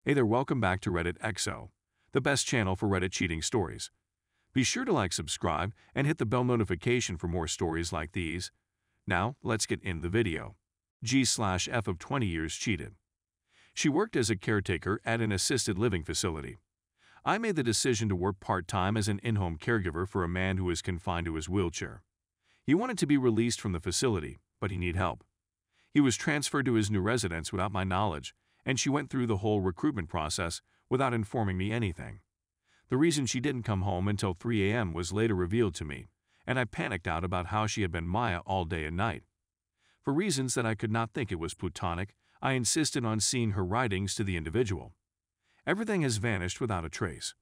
Hey there, welcome back to Reddit XO, the best channel for Reddit cheating stories. Be sure to like, subscribe, and hit the bell notification for more stories like these. Now, let's get into the video. G/F of 20 years cheated. She worked as a caretaker at an assisted living facility. I made the decision to work part-time as an in-home caregiver for a man who is confined to his wheelchair. He wanted to be released from the facility, but he needed help. He was transferred to his new residence without my knowledge, and she went through the whole recruitment process without informing me anything. The reason she didn't come home until 3 a.m. was later revealed to me, and I panicked out about how she had been Maya all day and night. For reasons that I could not think it was plutonic, I insisted on seeing her writings to the individual. Everything has vanished without a trace.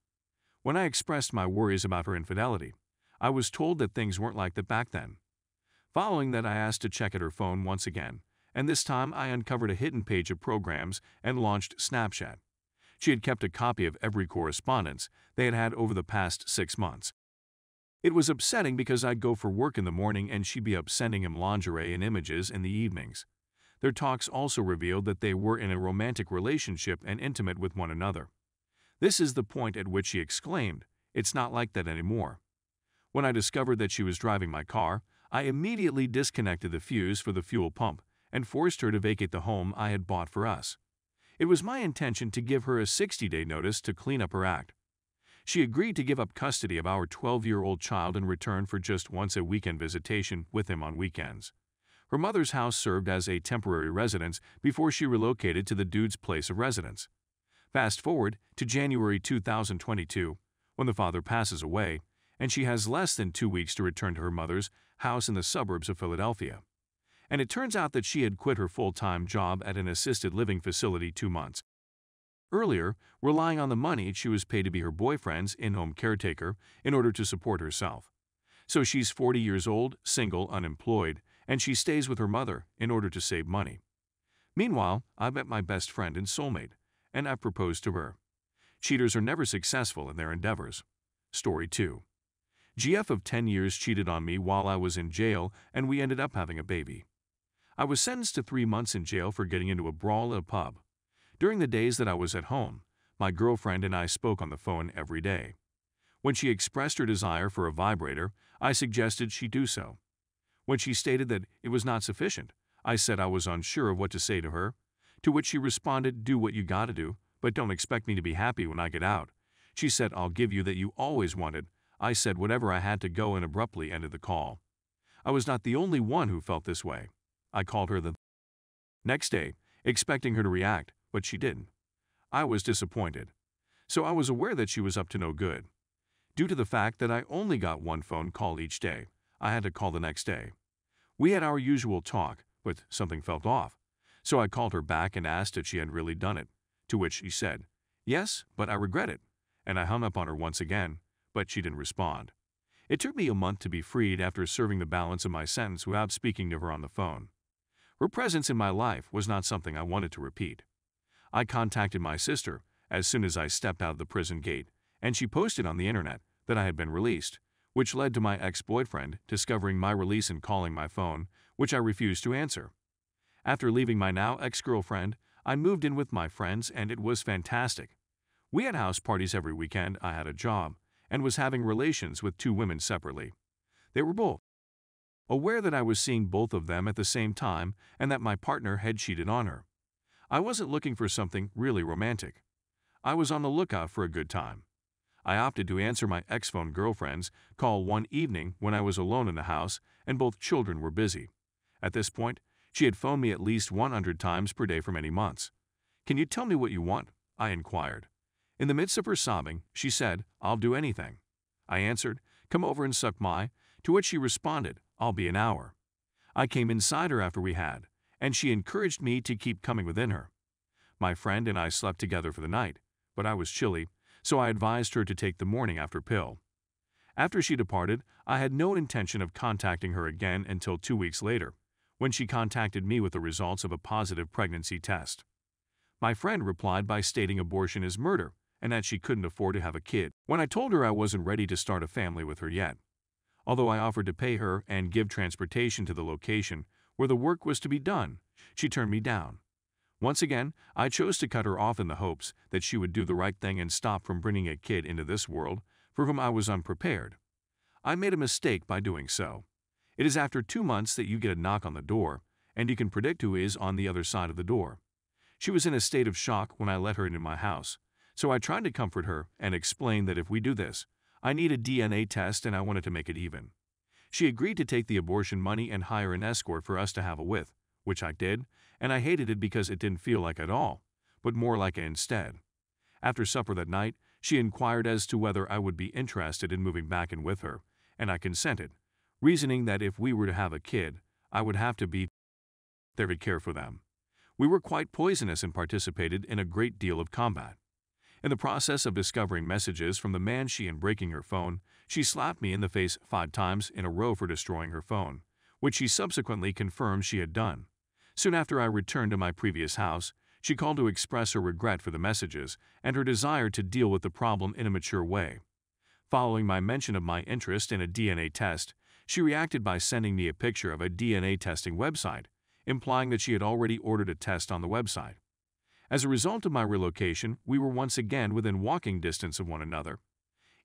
When I expressed my worries about her infidelity, I was told that things weren't like that back then. Following that, I asked to check at her phone once again, and this time I uncovered a hidden page of programs and launched Snapchat. She had kept a copy of every correspondence they had had over the past 6 months. It was upsetting because I'd go for work in the morning and she'd be up sending him lingerie and images in the evenings. Their talks also revealed that they were in a romantic relationship and intimate with one another. This is the point at which she exclaimed, "It's not like that anymore." When I discovered that she was driving my car, I immediately disconnected the fuse for the fuel pump and forced her to vacate the home I had bought for us. It was my intention to give her a 60-day notice to clean up her act. She agreed to give up custody of our 12-year-old child in return for just once a weekend visitation with him on weekends. Her mother's house served as a temporary residence before she relocated to the dude's place of residence. Fast forward to January 2022, when the father passes away, and she has less than 2 weeks to return to her mother's house in the suburbs of Philadelphia. And it turns out that she had quit her full-time job at an assisted living facility 2 months earlier, relying on the money she was paid to be her boyfriend's in-home caretaker in order to support herself. So she's 40 years old, single, unemployed, and she stays with her mother in order to save money. Meanwhile, I met my best friend and soulmate, and I proposed to her. Cheaters are never successful in their endeavors. Story 2. GF of 10 years cheated on me while I was in jail, and we ended up having a baby. I was sentenced to 3 months in jail for getting into a brawl at a pub. During the days that I was at home, my girlfriend and I spoke on the phone every day. When she expressed her desire for a vibrator, I suggested she do so. When she stated that it was not sufficient, I said I was unsure of what to say to her, to which she responded, "Do what you gotta do, but don't expect me to be happy when I get out." She said, "I'll give you that you always wanted." I said whatever I had to go and abruptly ended the call. I was not the only one who felt this way. I called her the next day, expecting her to react, but she didn't. I was disappointed. So I was aware that she was up to no good. Due to the fact that I only got one phone call each day, I had to call the next day. We had our usual talk, but something felt off. So I called her back and asked if she had really done it, to which she said, "Yes, but I regret it." And I hung up on her once again, but she didn't respond. It took me a month to be freed after serving the balance of my sentence without speaking to her on the phone. Her presence in my life was not something I wanted to repeat. I contacted my sister as soon as I stepped out of the prison gate, and she posted on the internet that I had been released, which led to my ex-boyfriend discovering my release and calling my phone, which I refused to answer. After leaving my now ex-girlfriend, I moved in with my friends and it was fantastic. We had house parties every weekend, I had a job, and was having relations with 2 women separately. They were both aware that I was seeing both of them at the same time and that my partner had cheated on her. I wasn't looking for something really romantic. I was on the lookout for a good time. I opted to answer my ex-phone girlfriend's call one evening when I was alone in the house and both children were busy. At this point, she had phoned me at least 100 times per day for many months. "Can you tell me what you want?" I inquired. In the midst of her sobbing, she said, "I'll do anything." I answered, "Come over and suck my," to which she responded, "I'll be an hour." I came inside her after we had, and she encouraged me to keep coming within her. My friend and I slept together for the night, but I was chilly, so I advised her to take the morning after pill. After she departed, I had no intention of contacting her again until 2 weeks later, when she contacted me with the results of a positive pregnancy test. My friend replied by stating abortion is murder and that she couldn't afford to have a kid, when I told her I wasn't ready to start a family with her yet. Although I offered to pay her and give transportation to the location where the work was to be done, she turned me down. Once again, I chose to cut her off in the hopes that she would do the right thing and stop from bringing a kid into this world for whom I was unprepared. I made a mistake by doing so. It is after 2 months that you get a knock on the door, and you can predict who is on the other side of the door. She was in a state of shock when I let her into my house, so I tried to comfort her and explain that if we do this, I need a DNA test and I wanted to make it even. She agreed to take the abortion money and hire an escort for us to have a with, which I did, and I hated it because it didn't feel like it at all, but more like it instead. After supper that night, she inquired as to whether I would be interested in moving back in with her, and I consented, reasoning that if we were to have a kid, I would have to be there to care for them. We were quite poisonous and participated in a great deal of combat. In the process of discovering messages from the man and breaking her phone, she slapped me in the face 5 times in a row for destroying her phone, which she subsequently confirmed she had done. Soon after I returned to my previous house, she called to express her regret for the messages and her desire to deal with the problem in a mature way. Following my mention of my interest in a DNA test, she reacted by sending me a picture of a DNA testing website, implying that she had already ordered a test on the website. As a result of my relocation, we were once again within walking distance of one another.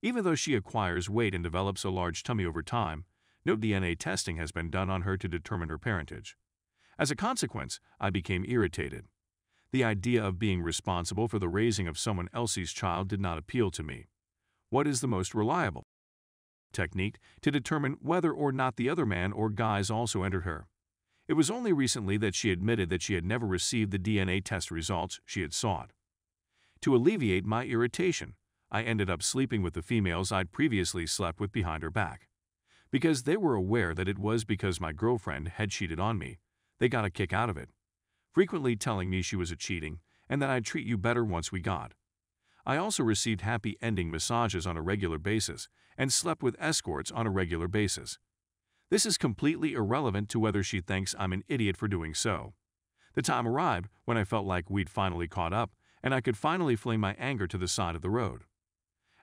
Even though she acquires weight and develops a large tummy over time, no DNA testing has been done on her to determine her parentage. As a consequence, I became irritated. The idea of being responsible for the raising of someone else's child did not appeal to me. What is the most reliable technique to determine whether or not the other man or guys also entered her? It was only recently that she admitted that she had never received the DNA test results she had sought. To alleviate my irritation, I ended up sleeping with the females I'd previously slept with behind her back. Because they were aware that it was because my girlfriend had cheated on me, they got a kick out of it, frequently telling me she was cheating and that I'd treat you better once we got. I also received happy ending massages on a regular basis and slept with escorts on a regular basis. This is completely irrelevant to whether she thinks I'm an idiot for doing so. The time arrived when I felt like we'd finally caught up and I could finally fling my anger to the side of the road.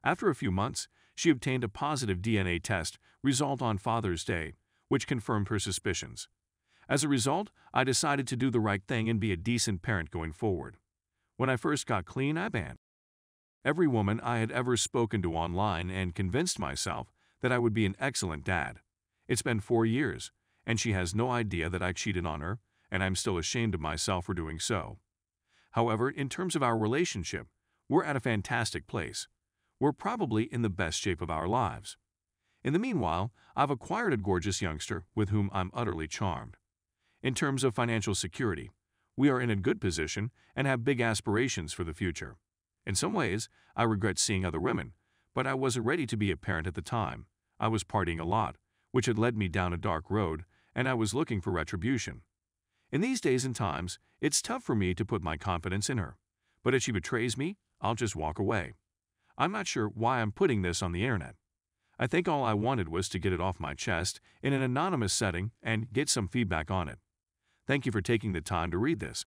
After a few months, she obtained a positive DNA test result on Father's Day, which confirmed her suspicions. As a result, I decided to do the right thing and be a decent parent going forward. When I first got clean, I banned every woman I had ever spoken to online and convinced myself that I would be an excellent dad. It's been 4 years, and she has no idea that I cheated on her, and I'm still ashamed of myself for doing so. However, in terms of our relationship, we're at a fantastic place. We're probably in the best shape of our lives. In the meanwhile, I've acquired a gorgeous youngster with whom I'm utterly charmed. In terms of financial security, we are in a good position and have big aspirations for the future. In some ways, I regret seeing other women, but I wasn't ready to be a parent at the time. I was partying a lot, which had led me down a dark road, and I was looking for retribution. In these days and times, it's tough for me to put my confidence in her, but if she betrays me, I'll just walk away. I'm not sure why I'm putting this on the internet. I think all I wanted was to get it off my chest in an anonymous setting and get some feedback on it. Thank you for taking the time to read this.